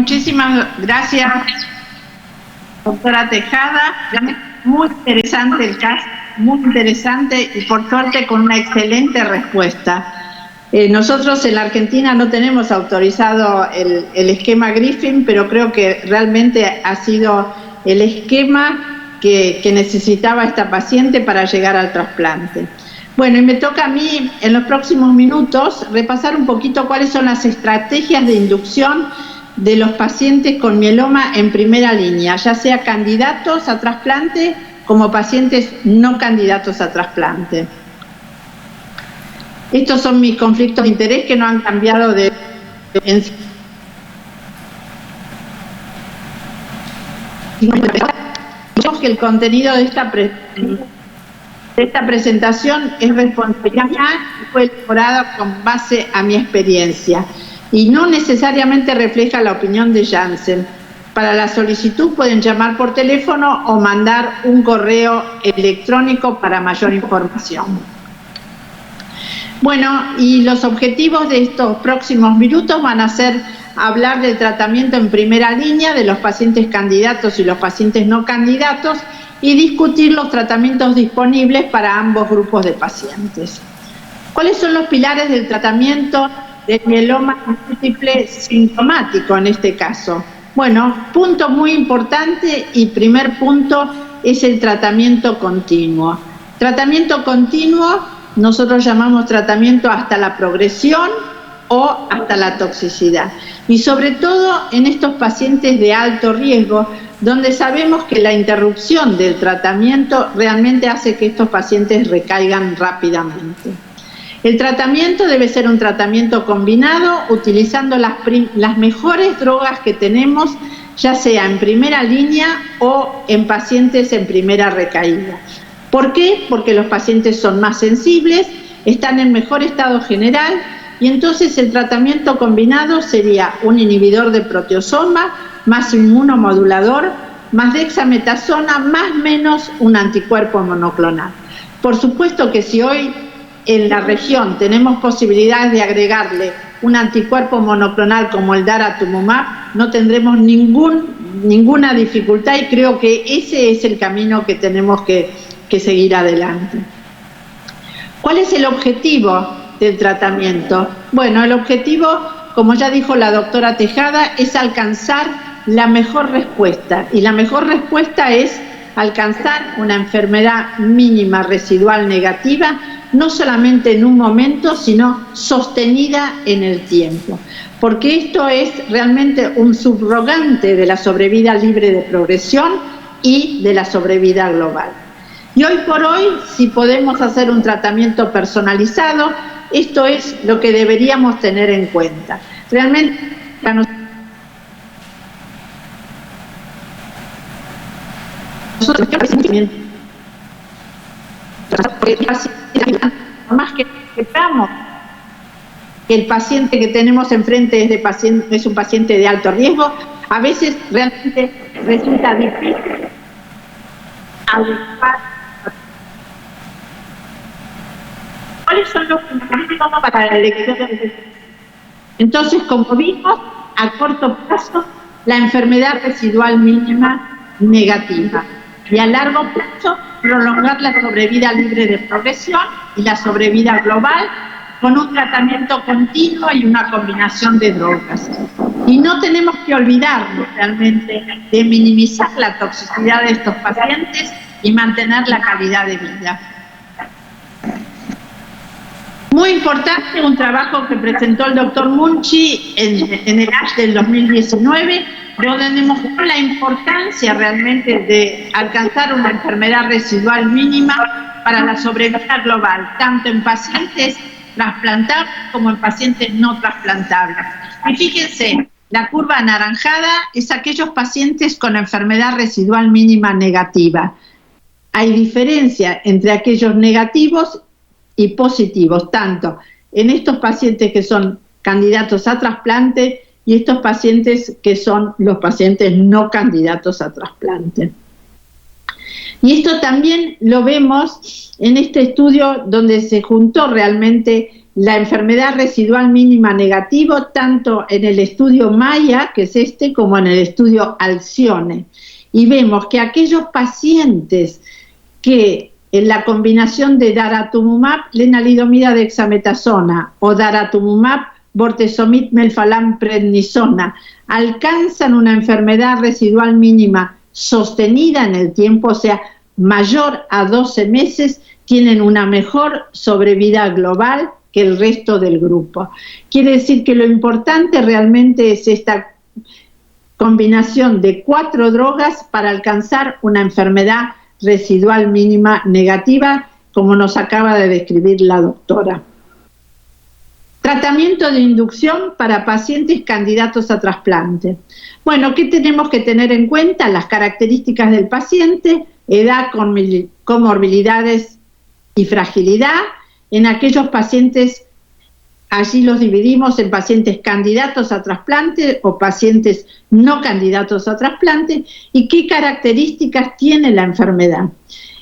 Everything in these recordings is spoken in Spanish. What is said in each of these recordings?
Muchísimas gracias, doctora Tejada. Muy interesante el caso, muy interesante y por suerte con una excelente respuesta. Nosotros en la Argentina no tenemos autorizado el esquema Griffin, pero creo que realmente ha sido el esquema que necesitaba esta paciente para llegar al trasplante. Bueno, y me toca a mí en los próximos minutos repasar un poquito cuáles son las estrategias de inducción de los pacientes con mieloma en primera línea, ya sea candidatos a trasplante como pacientes no candidatos a trasplante. Estos son mis conflictos de interés que no han cambiado que el contenido de esta presentación es responsabilidad y fue elaborada con base a mi experiencia y no necesariamente refleja la opinión de Janssen. Para la solicitud pueden llamar por teléfono o mandar un correo electrónico para mayor información. Bueno, y los objetivos de estos próximos minutos van a ser hablar del tratamiento en primera línea de los pacientes candidatos y los pacientes no candidatos y discutir los tratamientos disponibles para ambos grupos de pacientes. ¿Cuáles son los pilares del tratamiento del mieloma múltiple sintomático en este caso? Bueno, punto muy importante y primer punto es el tratamiento continuo. Tratamiento continuo nosotros llamamos tratamiento hasta la progresión o hasta la toxicidad. Y sobre todo en estos pacientes de alto riesgo, donde sabemos que la interrupción del tratamiento realmente hace que estos pacientes recaigan rápidamente. El tratamiento debe ser un tratamiento combinado utilizando las mejores drogas que tenemos, ya sea en primera línea o en pacientes en primera recaída. ¿Por qué? Porque los pacientes son más sensibles, están en mejor estado general y entonces el tratamiento combinado sería un inhibidor de proteasoma, más inmunomodulador, más dexametasona, más menos un anticuerpo monoclonal. Por supuesto que si hoy en la región tenemos posibilidades de agregarle un anticuerpo monoclonal como el daratumumab, no tendremos ninguna dificultad y creo que ese es el camino que tenemos que seguir adelante. ¿Cuál es el objetivo del tratamiento? Bueno, el objetivo, como ya dijo la doctora Tejada, es alcanzar la mejor respuesta y la mejor respuesta es alcanzar una enfermedad mínima residual negativa, no solamente en un momento, sino sostenida en el tiempo, porque esto es realmente un subrogante de la sobrevida libre de progresión y de la sobrevida global. Y hoy por hoy, si podemos hacer un tratamiento personalizado, esto es lo que deberíamos tener en cuenta. Realmente, para nosotros, más que sepamos que el paciente que tenemos enfrente es un paciente de alto riesgo, a veces realmente resulta difícil adecuar. ¿Cuáles son los fundamentos para la elección de? Entonces, como vimos, a corto plazo, la enfermedad residual mínima negativa y a largo plazo, prolongar la sobrevida libre de progresión y la sobrevida global con un tratamiento continuo y una combinación de drogas. Y no tenemos que olvidarnos realmente de minimizar la toxicidad de estos pacientes y mantener la calidad de vida. Muy importante un trabajo que presentó el doctor Munchi en el ASH del 2019, donde demostró la importancia realmente de alcanzar una enfermedad residual mínima para la sobrevida global, tanto en pacientes trasplantables como en pacientes no trasplantables. Y fíjense, la curva anaranjada es aquellos pacientes con enfermedad residual mínima negativa. Hay diferencia entre aquellos negativos y positivos, tanto en estos pacientes que son candidatos a trasplante y estos pacientes que son los pacientes no candidatos a trasplante. Y esto también lo vemos en este estudio donde se juntó realmente la enfermedad residual mínima negativo tanto en el estudio Maya, que es este, como en el estudio Alcione. Y vemos que aquellos pacientes que en la combinación de daratumumab, lenalidomida dexametasona o daratumumab, bortezomib, melphalan, prednisona, alcanzan una enfermedad residual mínima sostenida en el tiempo, o sea, mayor a 12 meses, tienen una mejor sobrevida global que el resto del grupo. Quiere decir que lo importante realmente es esta combinación de 4 drogas para alcanzar una enfermedad residual mínima negativa, como nos acaba de describir la doctora. Tratamiento de inducción para pacientes candidatos a trasplante. Bueno, ¿qué tenemos que tener en cuenta? Las características del paciente, edad, comorbilidades y fragilidad. En aquellos pacientes, allí los dividimos en pacientes candidatos a trasplante o pacientes no candidatos a trasplante, y qué características tiene la enfermedad.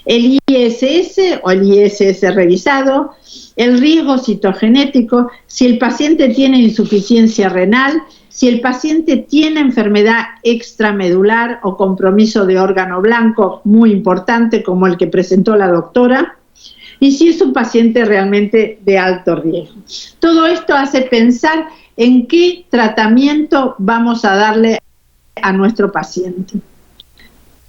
El ISS o el ISS revisado, el riesgo citogenético, si el paciente tiene insuficiencia renal, si el paciente tiene enfermedad extramedular o compromiso de órgano blanco, muy importante como el que presentó la doctora, y si es un paciente realmente de alto riesgo. Todo esto hace pensar en qué tratamiento vamos a darle a nuestro paciente.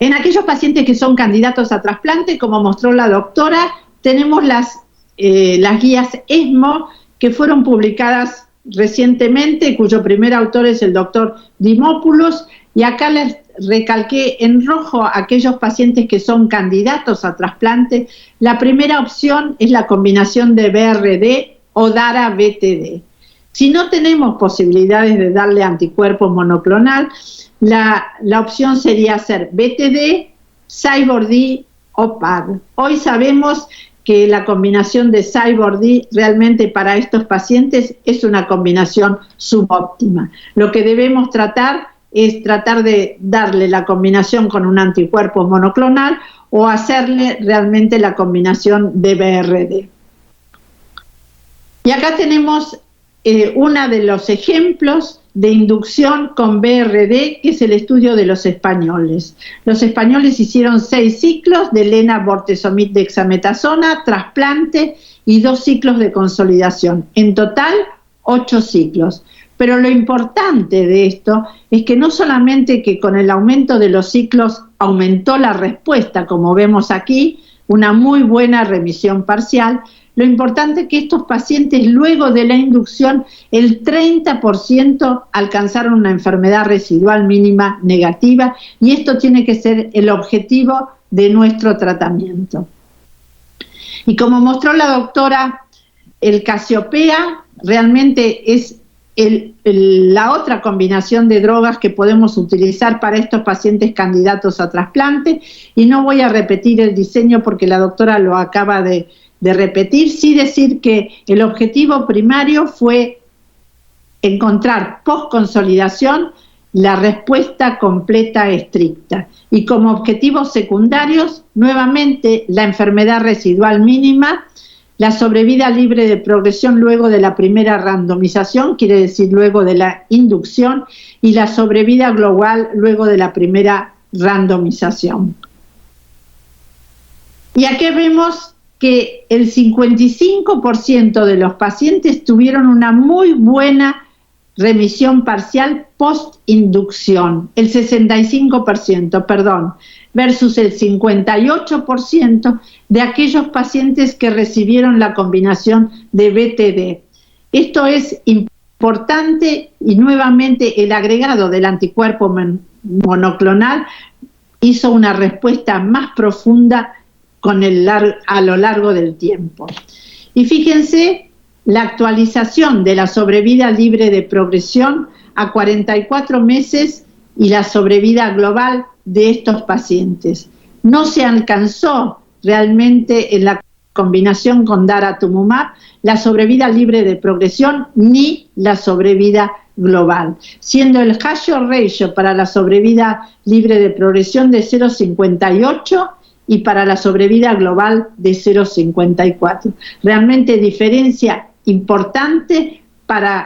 En aquellos pacientes que son candidatos a trasplante, como mostró la doctora, tenemos las guías ESMO que fueron publicadas recientemente, cuyo primer autor es el doctor Dimopoulos, y acá les recalqué en rojo aquellos pacientes que son candidatos a trasplante. La primera opción es la combinación de BRD o DARA-BTD. Si no tenemos posibilidades de darle anticuerpos monoclonal, la opción sería hacer BTD, Cyborg-D o PAD. Hoy sabemos que la combinación de Cyborg-D realmente para estos pacientes es una combinación subóptima. Lo que debemos tratar es tratar de darle la combinación con un anticuerpo monoclonal o hacerle realmente la combinación de BRD. Y acá tenemos uno de los ejemplos de inducción con BRD, que es el estudio de los españoles. Los españoles hicieron 6 ciclos de lena bortezomib dexametasona, trasplante y 2 ciclos de consolidación. En total, 8 ciclos. Pero lo importante de esto es que no solamente que con el aumento de los ciclos aumentó la respuesta, como vemos aquí, una muy buena remisión parcial. Lo importante es que estos pacientes, luego de la inducción, el 30% alcanzaron una enfermedad residual mínima negativa, y esto tiene que ser el objetivo de nuestro tratamiento. Y como mostró la doctora, el Casiopea realmente es la otra combinación de drogas que podemos utilizar para estos pacientes candidatos a trasplante, y no voy a repetir el diseño porque la doctora lo acaba de repetir, sí decir que el objetivo primario fue encontrar post-consolidación la respuesta completa estricta, y como objetivos secundarios, nuevamente la enfermedad residual mínima, la sobrevida libre de progresión luego de la primera randomización, quiere decir luego de la inducción, y la sobrevida global luego de la primera randomización. Y aquí vemos que el 55% de los pacientes tuvieron una muy buena remisión parcial post-inducción, el 65%, perdón, versus el 58% de aquellos pacientes que recibieron la combinación de BTD. Esto es importante, y nuevamente el agregado del anticuerpo monoclonal hizo una respuesta más profunda a lo largo del tiempo. Y fíjense la actualización de la sobrevida libre de progresión a 44 meses y la sobrevida global de estos pacientes. No se alcanzó realmente en la combinación con daratumumab la sobrevida libre de progresión ni la sobrevida global, siendo el hazard ratio para la sobrevida libre de progresión de 0,58 y para la sobrevida global de 0,54. Realmente diferencia importante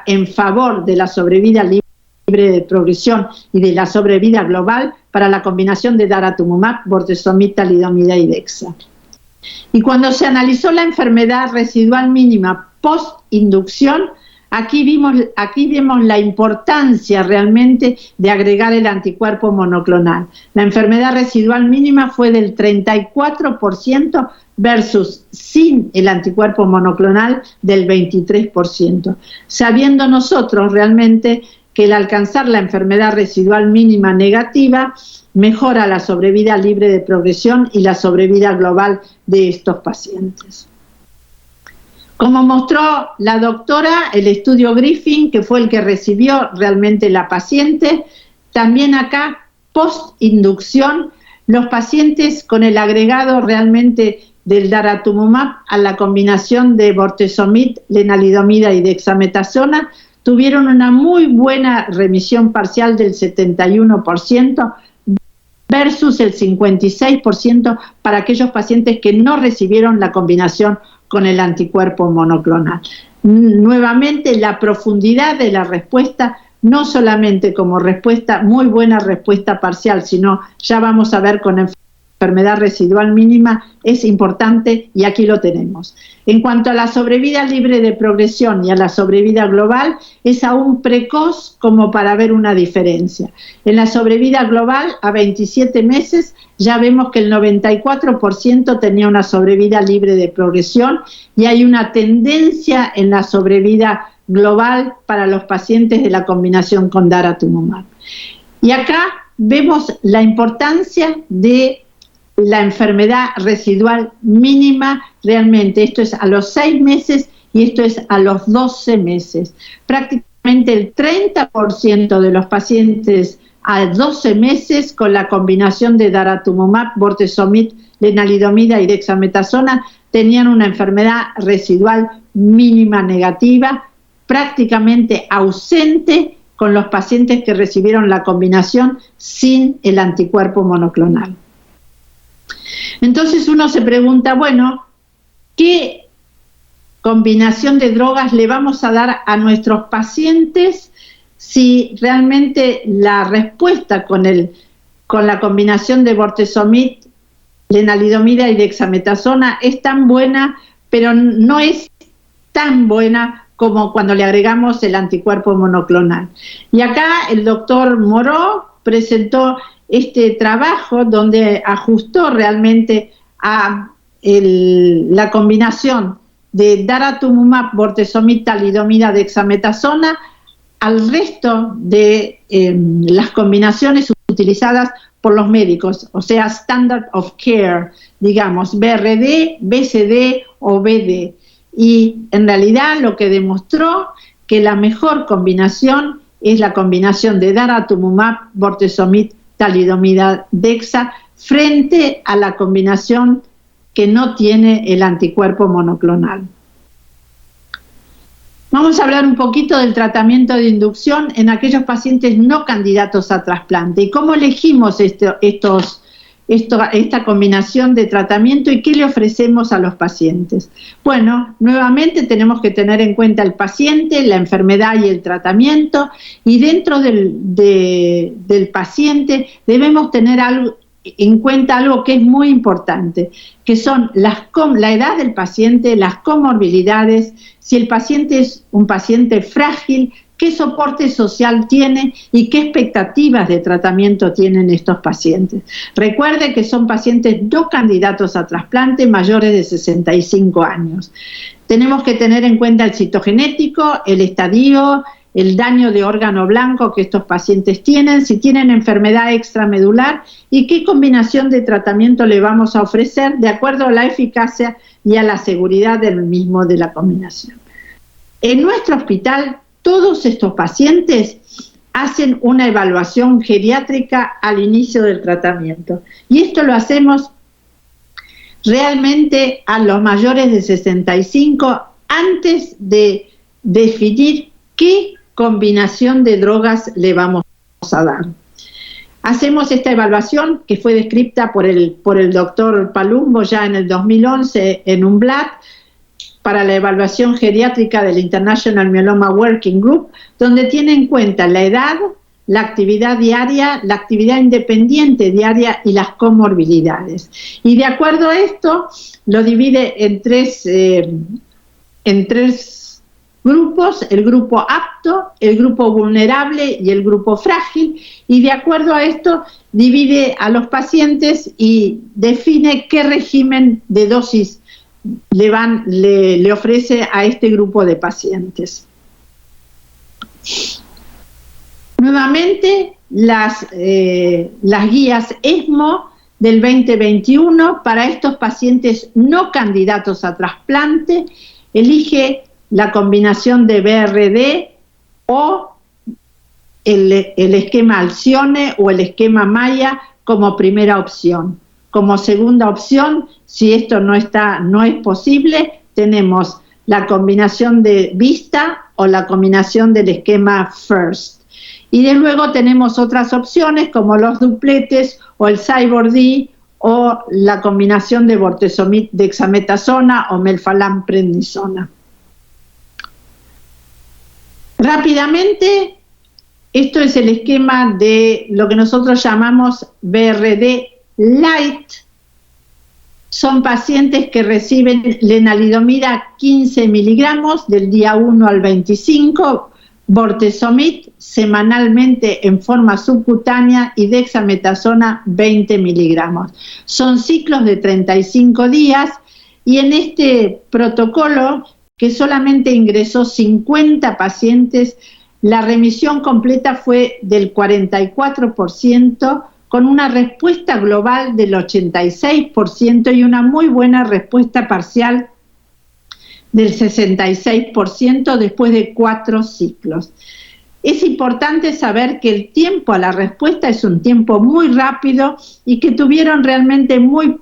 en favor de la sobrevida libre de progresión y de la sobrevida global para la combinación de daratumumab, bortezomib, talidomida y dexa. Y cuando se analizó la enfermedad residual mínima post-inducción, aquí vemos la importancia realmente de agregar el anticuerpo monoclonal. La enfermedad residual mínima fue del 34% versus sin el anticuerpo monoclonal del 23%. Sabiendo nosotros realmente que el alcanzar la enfermedad residual mínima negativa mejora la sobrevida libre de progresión y la sobrevida global de estos pacientes. Como mostró la doctora, el estudio Griffin, que fue el que recibió realmente la paciente, también acá, post-inducción, los pacientes con el agregado realmente del daratumumab a la combinación de bortezomib, lenalidomida y dexametasona, tuvieron una muy buena remisión parcial del 71% versus el 56% para aquellos pacientes que no recibieron la combinación con el anticuerpo monoclonal. Nuevamente, la profundidad de la respuesta, no solamente como respuesta, muy buena respuesta parcial, sino ya vamos a ver con enfermedad residual mínima, es importante y aquí lo tenemos. En cuanto a la sobrevida libre de progresión y a la sobrevida global, es aún precoz como para ver una diferencia. En la sobrevida global, a 27 meses, ya vemos que el 94% tenía una sobrevida libre de progresión y hay una tendencia en la sobrevida global para los pacientes de la combinación con daratumumab. Y acá vemos la importancia de la enfermedad residual mínima, realmente esto es a los 6 meses y esto es a los 12 meses. Prácticamente el 30% de los pacientes a 12 meses con la combinación de daratumumab, bortezomib, lenalidomida y dexametasona tenían una enfermedad residual mínima negativa, prácticamente ausente con los pacientes que recibieron la combinación sin el anticuerpo monoclonal. Entonces uno se pregunta, bueno, ¿qué combinación de drogas le vamos a dar a nuestros pacientes si realmente la respuesta con la combinación de bortezomib, lenalidomida y dexametasona es tan buena, pero no es tan buena como cuando le agregamos el anticuerpo monoclonal? Y acá el doctor Moreau presentó este trabajo donde ajustó realmente a la combinación de daratumumab, bortezomib, talidomida, dexametasona al resto de las combinaciones utilizadas por los médicos, o sea, standard of care, digamos, BRD, BCD o BD. Y en realidad lo que demostró que la mejor combinación es la combinación de daratumumab, bortezomib, talidomida, dexa, frente a la combinación que no tiene el anticuerpo monoclonal. Vamos a hablar un poquito del tratamiento de inducción en aquellos pacientes no candidatos a trasplante y cómo elegimos esta combinación de tratamiento y qué le ofrecemos a los pacientes. Bueno, nuevamente tenemos que tener en cuenta el paciente, la enfermedad y el tratamiento, y dentro del paciente debemos tener en cuenta algo que es muy importante, que son la edad del paciente, las comorbilidades, si el paciente es un paciente frágil, qué soporte social tiene y qué expectativas de tratamiento tienen estos pacientes. Recuerde que son pacientes no candidatos a trasplante mayores de 65 años. Tenemos que tener en cuenta el citogenético, el estadio, el daño de órgano blanco que estos pacientes tienen, si tienen enfermedad extramedular y qué combinación de tratamiento le vamos a ofrecer de acuerdo a la eficacia y a la seguridad de la combinación. En nuestro hospital, todos estos pacientes hacen una evaluación geriátrica al inicio del tratamiento y esto lo hacemos realmente a los mayores de 65 antes de definir qué combinación de drogas le vamos a dar. Hacemos esta evaluación que fue descrita por el doctor Palumbo ya en el 2011 en un blad, para la evaluación geriátrica del International Myeloma Working Group, donde tiene en cuenta la edad, la actividad diaria, la actividad independiente diaria y las comorbilidades. Y de acuerdo a esto, lo divide en tres grupos: el grupo apto, el grupo vulnerable y el grupo frágil, y de acuerdo a esto divide a los pacientes y define qué régimen de dosis le ofrece a este grupo de pacientes. Nuevamente, las guías ESMO del 2021 para estos pacientes no candidatos a trasplante: elige la combinación de BRD o el esquema Alcione o el esquema Maya como primera opción. Como segunda opción, si esto no es posible, tenemos la combinación de Vista o la combinación del esquema FIRST. Y de luego tenemos otras opciones como los dupletes o el CyBorD o la combinación de bortezomib dexametasona o melphalan prednisona. Rápidamente, esto es el esquema de lo que nosotros llamamos BRD Light. Son pacientes que reciben lenalidomida 15 miligramos del día 1 al 25, bortezomib semanalmente en forma subcutánea y dexametasona 20 miligramos. Son ciclos de 35 días y en este protocolo, que solamente ingresó 50 pacientes, la remisión completa fue del 44%, con una respuesta global del 86% y una muy buena respuesta parcial del 66% después de 4 ciclos. Es importante saber que el tiempo a la respuesta es un tiempo muy rápido y que tuvieron realmente muy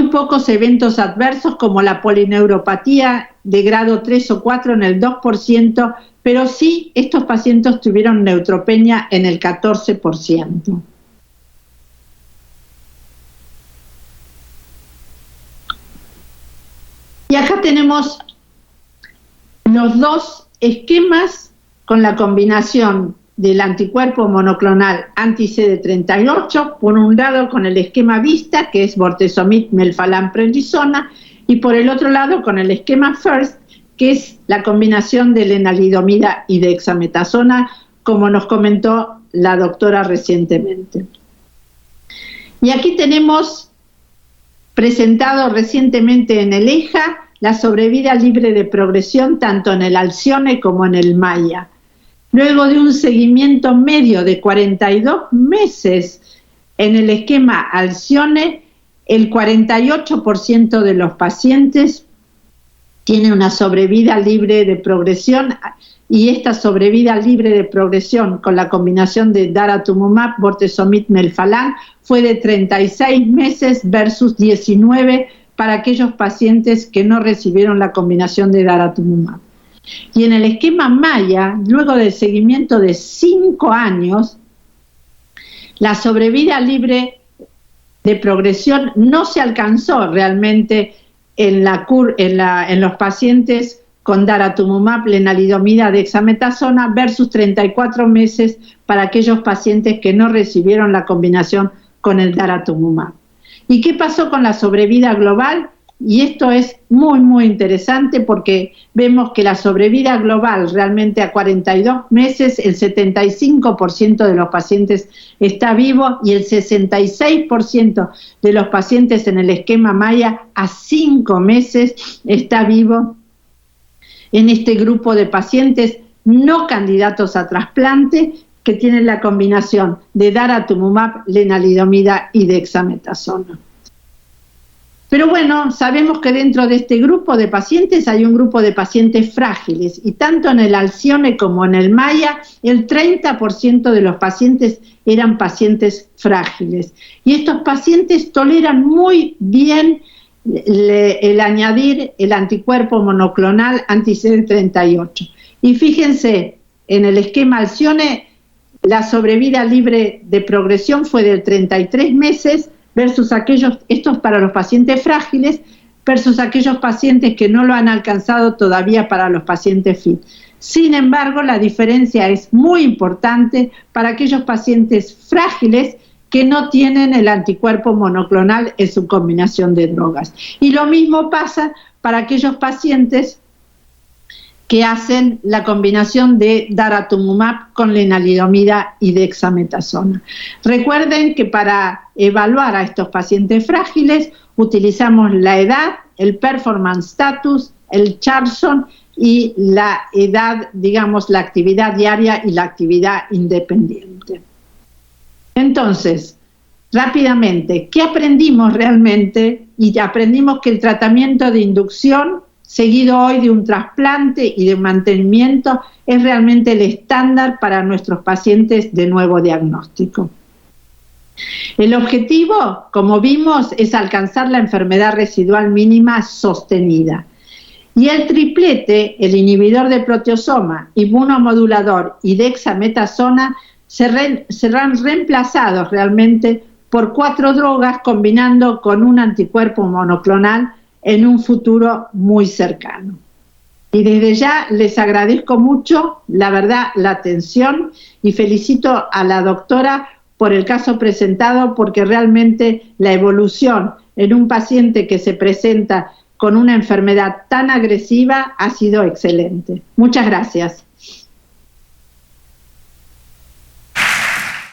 pocos eventos adversos, como la polineuropatía de grado 3 o 4 en el 2%, pero sí estos pacientes tuvieron neutropenia en el 14%. Y acá tenemos los dos esquemas con la combinación del anticuerpo monoclonal anti-CD38, por un lado con el esquema Vista, que es bortezomib melphalan prednisona, y por el otro lado con el esquema FIRST, que es la combinación de lenalidomida y dexametasona, como nos comentó la doctora recientemente. Y aquí tenemos presentado recientemente en el EJA la sobrevida libre de progresión tanto en el Alcione como en el Maya. Luego de un seguimiento medio de 42 meses en el esquema Alcione, el 48% de los pacientes tiene una sobrevida libre de progresión, y esta sobrevida libre de progresión con la combinación de daratumumab, bortezomib, melphalan fue de 36 meses versus 19 para aquellos pacientes que no recibieron la combinación de daratumumab. Y en el esquema Maya, luego del seguimiento de 5 años, la sobrevida libre de progresión no se alcanzó realmente en los pacientes con daratumumab, lenalidomida, dexametasona versus 34 meses para aquellos pacientes que no recibieron la combinación con el daratumumab. ¿Y qué pasó con la sobrevida global? Y esto es muy, muy interesante porque vemos que la sobrevida global realmente a 42 meses, el 75% de los pacientes está vivo y el 66% de los pacientes en el esquema Maya a 5 meses está vivo en este grupo de pacientes no candidatos a trasplante que tienen la combinación de daratumumab, lenalidomida y dexametasona. Pero bueno, sabemos que dentro de este grupo de pacientes hay un grupo de pacientes frágiles y tanto en el Alcione como en el Maya el 30% de los pacientes eran pacientes frágiles. Y estos pacientes toleran muy bien el añadir el anticuerpo monoclonal anti-CD38. Y fíjense, en el esquema Alcione la sobrevida libre de progresión fue de 33 meses versus estos para los pacientes frágiles versus aquellos pacientes que no lo han alcanzado todavía para los pacientes FIT. Sin embargo, la diferencia es muy importante para aquellos pacientes frágiles que no tienen el anticuerpo monoclonal en su combinación de drogas. Y lo mismo pasa para aquellos pacientes que hacen la combinación de daratumumab con lenalidomida y dexametasona. Recuerden que para evaluar a estos pacientes frágiles utilizamos la edad, el performance status, el Charlson y la edad, digamos, la actividad diaria y la actividad independiente. Entonces, rápidamente, ¿qué aprendimos realmente? Y aprendimos que el tratamiento de inducción, seguido hoy de un trasplante y de mantenimiento, es realmente el estándar para nuestros pacientes de nuevo diagnóstico. El objetivo, como vimos, es alcanzar la enfermedad residual mínima sostenida. Y el triplete, el inhibidor de proteasoma, inmunomodulador y dexametasona, serán reemplazados realmente por 4 drogas combinando con un anticuerpo monoclonal en un futuro muy cercano. Y desde ya les agradezco mucho, la verdad, la atención y felicito a la doctora por el caso presentado, porque realmente la evolución en un paciente que se presenta con una enfermedad tan agresiva ha sido excelente. Muchas gracias.